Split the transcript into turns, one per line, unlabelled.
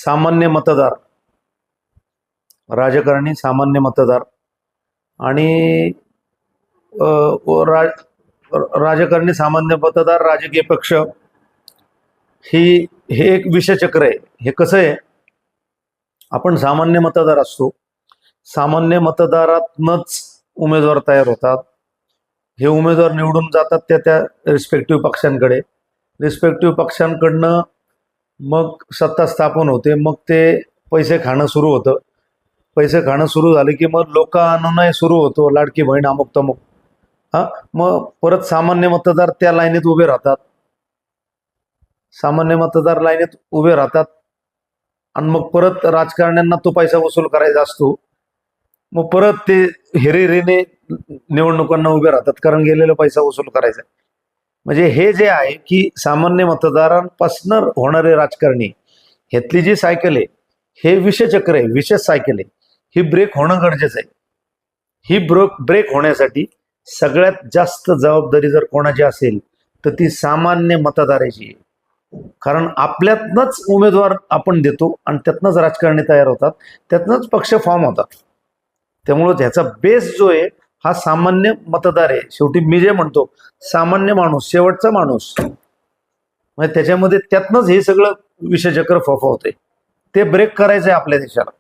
सामान्य मतदार, राजकारणी, सामान्य मतदार आणि राजकारणी, सामान्य मतदार, राजकीय पक्ष हे एक विषचक्र आहे. हे कसं आहे, आपण सामान्य मतदार असतो, सामान्य मतदारातनच उमेदवार तयार होतात. हे उमेदवार निवडून जातात त्या रिस्पेक्टिव्ह पक्षांकडे, रिस्पेक्टिव्ह पक्षांकडनं मग सत्ता स्थापन होते, मग ते पैसे खाणं सुरू होतं. पैसे खाणं सुरू झाले की मग लोकांना सुरू होतो लाडकी बहीण अमुक तमुक. मग परत सामान्य मतदार त्या लाईनीत उभे राहतात, सामान्य मतदार लाईनीत उभे राहतात आणि मग परत राजकारण्यांना तो पैसा वसूल करायचा असतो. मग परत ते हिरिरीने निवडणुकांना उभे राहतात, कारण गेलेला पैसा वसूल करायचा. म्हणजे हे जे आहे की सामान्य मतदारांपासून होणारे राजकारणी, ह्यातली जी सायकल आहे हे विषचक्र आहे, विशेष सायकल आहे. ही ब्रेक होणं गरजेचं आहे. ही ब्रेक होण्यासाठी सगळ्यात जास्त जबाबदारी जर कोणाची असेल तर ती सामान्य मतदाराची आहे. कारण आपल्यातनंच उमेदवार आपण देतो आणि त्यातनंच राजकारणी तयार होतात, त्यातनंच पक्ष फॉर्म होतात. त्यामुळं त्याचा बेस जो आहे हा सामान्य मतदार आहे. शेवटी मी जे म्हणतो, सामान्य माणूस, शेवटचा माणूस, म्हणजे त्याच्यामध्ये त्यातनंच हे सगळं विषचक्र फोफवतंय. ते ब्रेक करायचं आहे आपल्या देशाला.